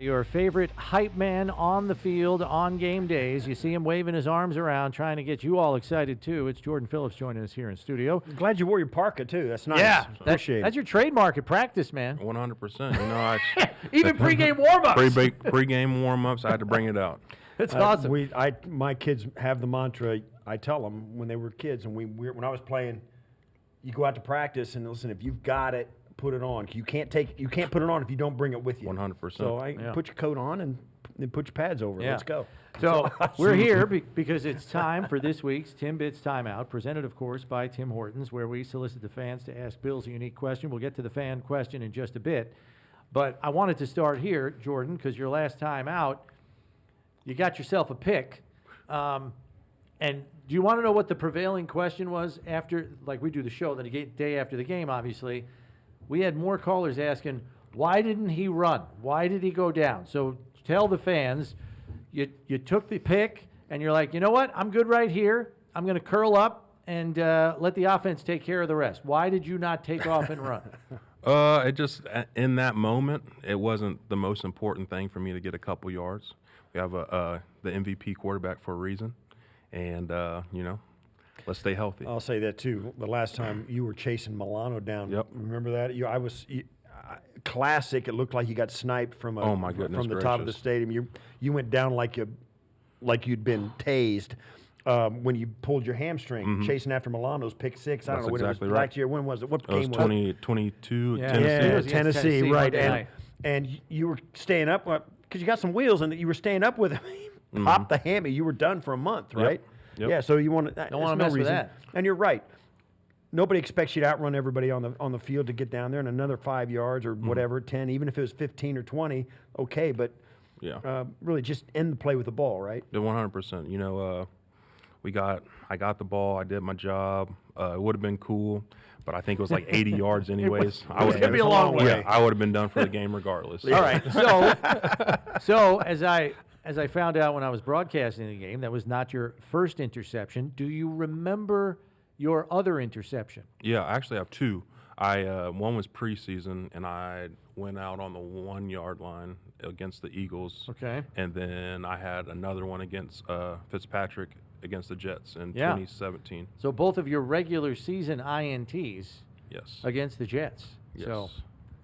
Your favorite hype man on the field on game days. You see him waving his arms around, trying to get you all excited, too. It's Jordan Phillips joining us here in studio. Glad you wore your parka, too. That's nice. Yeah, Appreciate that's your trademark at practice, man. 100%. You know, Even pregame warm-ups. Pre-game warm-ups, I had to bring it out. That's awesome. My kids have the mantra. I tell them when they were kids, and when I was playing, you go out to practice and listen. If you've got it, put it on. You can't put it on if you don't bring it with you. 100%. So put your coat on and then put your pads over. Yeah. Let's go. So we're here because it's time for this week's Timbits Timeout, presented, of course, by Tim Hortons, where we solicit the fans to ask Bills a unique question. We'll get to the fan question in just a bit. But I wanted to start here, Jordan, because your last time out, you got yourself a pick. And do you want to know what the prevailing question was after, like we do the show, the day after the game, obviously? We had more callers asking, why didn't he run? Why did he go down? So tell the fans, you took the pick, and you're like, you know what? I'm good right here. I'm going to curl up and let the offense take care of the rest. Why did you not take off and run? It just, in that moment, it wasn't the most important thing for me to get a couple yards. We have the MVP quarterback for a reason, and, let's stay healthy. I'll say that, too. The last time you were chasing Milano down, remember that? Classic. It looked like you got sniped from the top of the stadium. You went down like you'd been tased when you pulled your hamstring chasing after Milano's pick six. I don't know when exactly it was. Right. Last year, when was it? What It game was was it? 2022 Yeah, Tennessee, right? Monday And you were staying up because you got some wheels, and you were staying up with him. Pop the hammy. You were done for a month, right? Yep. Yeah. So you want to don't want to mess with that. And you're right. Nobody expects you to outrun everybody on the field to get down there and another 5 yards or whatever, 10, even if it was 15 or 20, okay. But really just end the play with the ball, right? 100%. You know, I got the ball. I did my job. It would have been cool, but I think it was like 80 yards anyways. It was going to be a long way. Yeah, I would have been done for the game regardless. All right. So as I found out when I was broadcasting the game, that was not your first interception. Do you remember your other interception? Yeah, I actually have two. One was preseason, and I went out on the 1 yard line against the Eagles. Okay. And then I had another one against Fitzpatrick against the Jets in 2017. So both of your regular season INTs Yes. against the Jets. Yes. So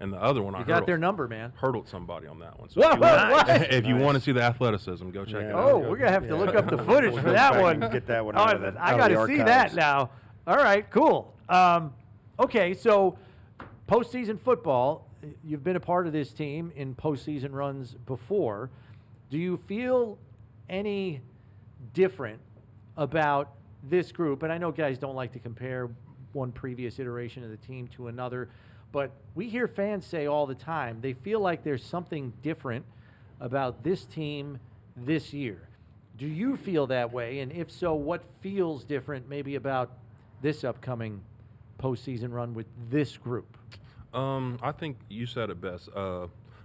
and the other one, you got their number, man. Hurdled somebody on that one. So Whoa, if you want to see the athleticism, go check it out. Oh, we're going to have to look up the footage for that one. Get that one Oh, out of I got to see that now. All right, cool. Okay, so postseason football, you've been a part of this team in postseason runs before. Do you feel any different about this group? And I know guys don't like to compare one previous iteration of the team to another, but we hear fans say all the time they feel like there's something different about this team this year. Do you feel that way? And if so, what feels different maybe about this upcoming postseason run with this group? I think you said it best.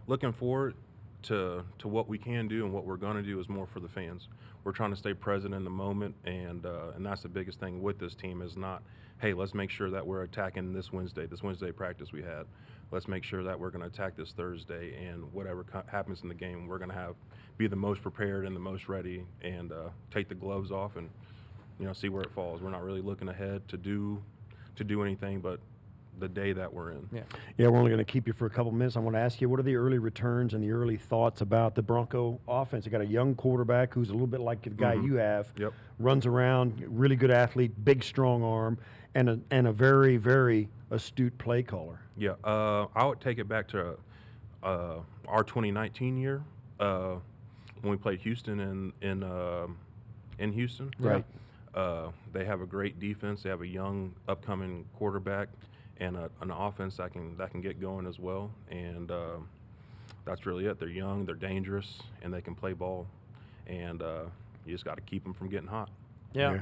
Looking forward to what we can do and what we're going to do is more for the fans. We're trying to stay present in the moment, and that's the biggest thing with this team is not, hey, let's make sure that we're attacking this Wednesday practice we had. Let's make sure that we're going to attack this Thursday, and whatever happens in the game, we're going to be the most prepared and the most ready, and take the gloves off and see where it falls. We're not really looking ahead to do anything but the day that we're in. Yeah, we're only going to keep you for a couple minutes. I want to ask you, what are the early returns and the early thoughts about the Bronco offense? They got a young quarterback who's a little bit like the guy you have. Yep. Runs around, really good athlete, big strong arm, and a very, very astute play caller. Yeah, I would take it back to our 2019 year when we played Houston in Houston. Right. They have a great defense. They have a young upcoming quarterback and an offense that can get going as well. And that's really it. They're young, they're dangerous, and they can play ball. And you just got to keep them from getting hot. Yeah.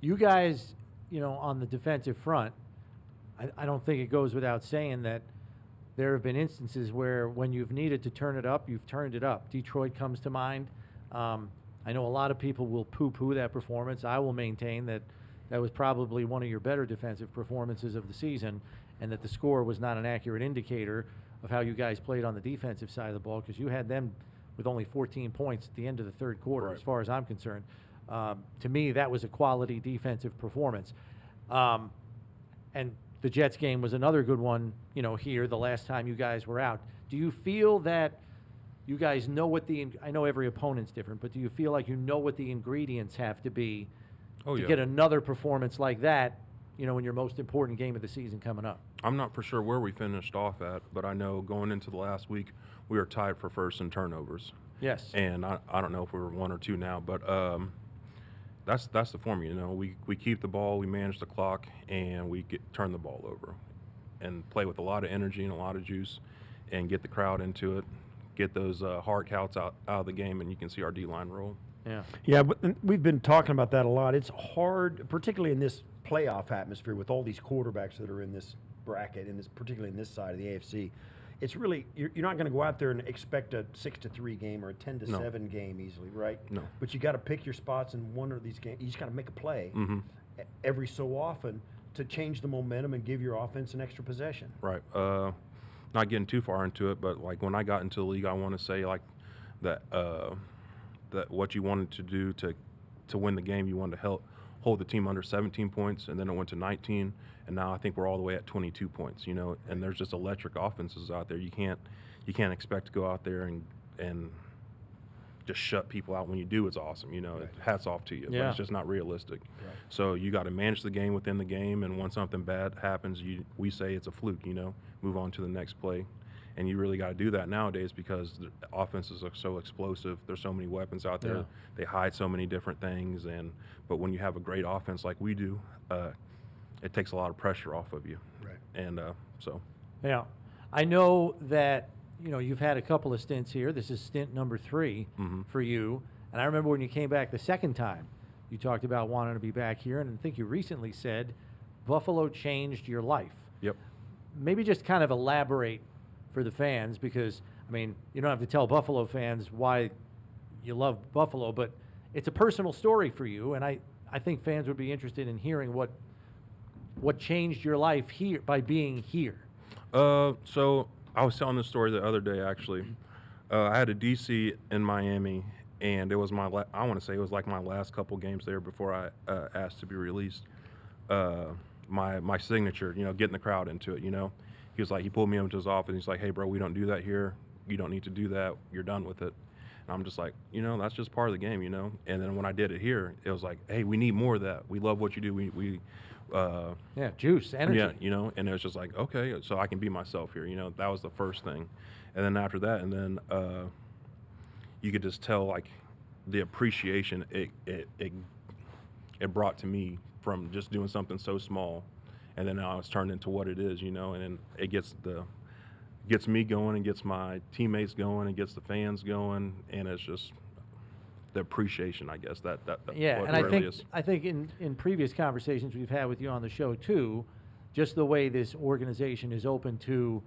You guys, on the defensive front, I don't think it goes without saying that there have been instances where when you've needed to turn it up, you've turned it up. Detroit comes to mind. I know a lot of people will poo-poo that performance. I will maintain that was probably one of your better defensive performances of the season, and that the score was not an accurate indicator of how you guys played on the defensive side of the ball, because you had them with only 14 points at the end of the third quarter, Right. as far as I'm concerned. To me, that was a quality defensive performance. And the Jets game was another good one, here the last time you guys were out. Do you feel that you guys know what I know every opponent's different, but do you feel like you know what the ingredients have to be to get another performance like that, in your most important game of the season coming up? I'm not for sure where we finished off at, but I know going into the last week, we were tied for first in turnovers. Yes. And I don't know if we're 1 or 2 now, but that's the formula. We keep the ball, we manage the clock, and we turn the ball over and play with a lot of energy and a lot of juice and get the crowd into it, get those hard counts out of the game, and you can see our D-line roll. Yeah. Yeah, but we've been talking about that a lot. It's hard, particularly in this playoff atmosphere with all these quarterbacks that are in this bracket, particularly in this side of the AFC. It's really, you're not going to go out there and expect a 6-3 game or a 10-7 game easily, right? No. But you got to pick your spots in one of these games. You just got to make a play every so often to change the momentum and give your offense an extra possession. Right. Not getting too far into it, but like when I got into the league, I want to say like that what you wanted to do to win the game, you wanted to hold the team under 17 points, and then it went to 19, and now I think we're all the way at 22 points. And there's just electric offenses out there. You can't expect to go out there and just shut people out. When you do, it's awesome. Hats off to you. Yeah. But it's just not realistic. Right. So you got to manage the game within the game, and when something bad happens, we say it's a fluke. Move on to the next play. And you really got to do that nowadays because the offenses are so explosive. There's so many weapons out there. Yeah. They hide so many different things. But when you have a great offense like we do, it takes a lot of pressure off of you. Right. And so. Yeah. I know that, you've had a couple of stints here. This is stint number 3 for you. And I remember when you came back the second time, you talked about wanting to be back here. And I think you recently said Buffalo changed your life. Yep. Maybe just kind of elaborate for the fans, because, you don't have to tell Buffalo fans why you love Buffalo, but it's a personal story for you, and I think fans would be interested in hearing what changed your life here by being here. So I was telling this story the other day, actually. I had a DC in Miami, and it was I want to say it was like my last couple games there before I asked to be released. My signature, getting the crowd into it, He was like, he pulled me into his office. And he's like, hey, bro, we don't do that here. You don't need to do that. You're done with it. And I'm just like, that's just part of the game, And then when I did it here, it was like, hey, we need more of that. We love what you do. We juice, energy. Yeah, and it was just like, okay, so I can be myself here. That was the first thing. And then after that, you could just tell, like, the appreciation it brought to me from just doing something so small. And then now it's turned into what it is, and then it gets me going and gets my teammates going and gets the fans going, and it's just the appreciation, I guess, that Yeah, what and really is. I think in previous conversations we've had with you on the show too, just the way this organization is open to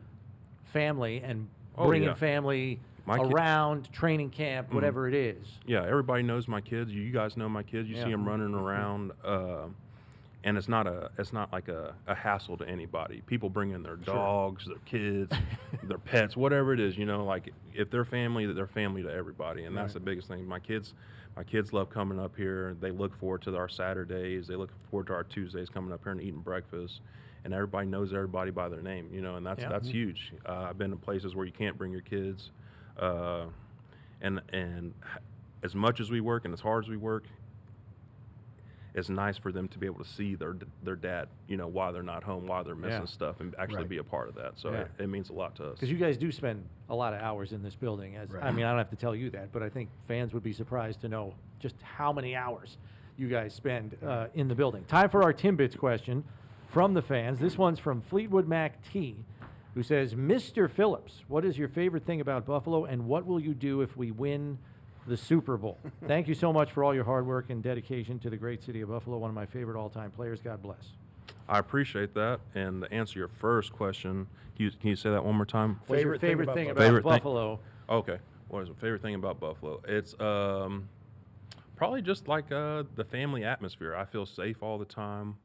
family and bringing family around training camp, whatever it is. Yeah, everybody knows my kids. You guys know my kids. You see them running around. And it's not like a hassle to anybody. People bring in their dogs, their kids, their pets, whatever it is. Like if they're family to everybody, and that's the biggest thing. My kids love coming up here. They look forward to our Saturdays. They look forward to our Tuesdays coming up here and eating breakfast. And everybody knows everybody by their name. And that's huge. I've been to places where you can't bring your kids, and as much as we work and as hard as we work, it's nice for them to be able to see their dad, while they're not home, while they're missing stuff, and actually be a part of that. So it means a lot to us. Because you guys do spend a lot of hours in this building. I don't have to tell you that, but I think fans would be surprised to know just how many hours you guys spend in the building. Time for our Timbits question from the fans. This one's from Fleetwood Mac T, who says, Mr. Phillips, what is your favorite thing about Buffalo, and what will you do if we win the Super Bowl? Thank you so much for all your hard work and dedication to the great city of Buffalo, one of my favorite all-time players. God bless. I appreciate that. And to answer your first question, can you say that one more time? What's your favorite thing about Buffalo? Okay. What is my favorite thing about Buffalo? It's probably just like the family atmosphere. I feel safe all the time.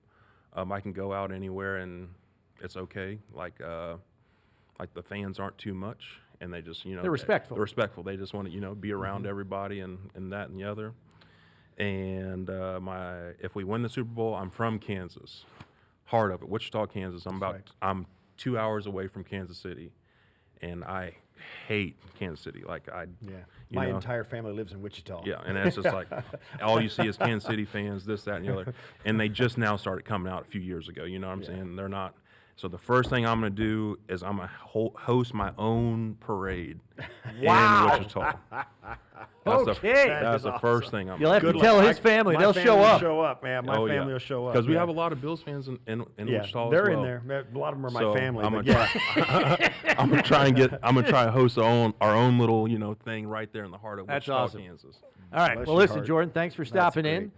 I can go out anywhere and it's okay. Like like the fans aren't too much, and they just They're respectful. They're respectful. They just want to be around everybody and that and the other. And if we win the Super Bowl, I'm from Kansas, heart of it, Wichita, Kansas. I'm 2 hours away from Kansas City, and I hate Kansas City. Like My entire family lives in Wichita. Yeah, and it's just like all you see is Kansas City fans, this, that, and the other. And they just now started coming out a few years ago. You know what I'm saying? They're not. So the first thing I'm going to do is I'm going to host my own parade in Wichita. That's the first thing I'm. You'll have to Good tell luck. his family. My They'll family show will up. show up, man. My family will show up. Because we have a lot of Bills fans in Wichita they're as well. in there. A lot of them are my So family. I'm but gonna I'm gonna try to host our own little thing right there in the heart of That's Wichita, awesome. Kansas. All right. Bless Well, your listen, heart. Jordan, thanks for stopping great. in.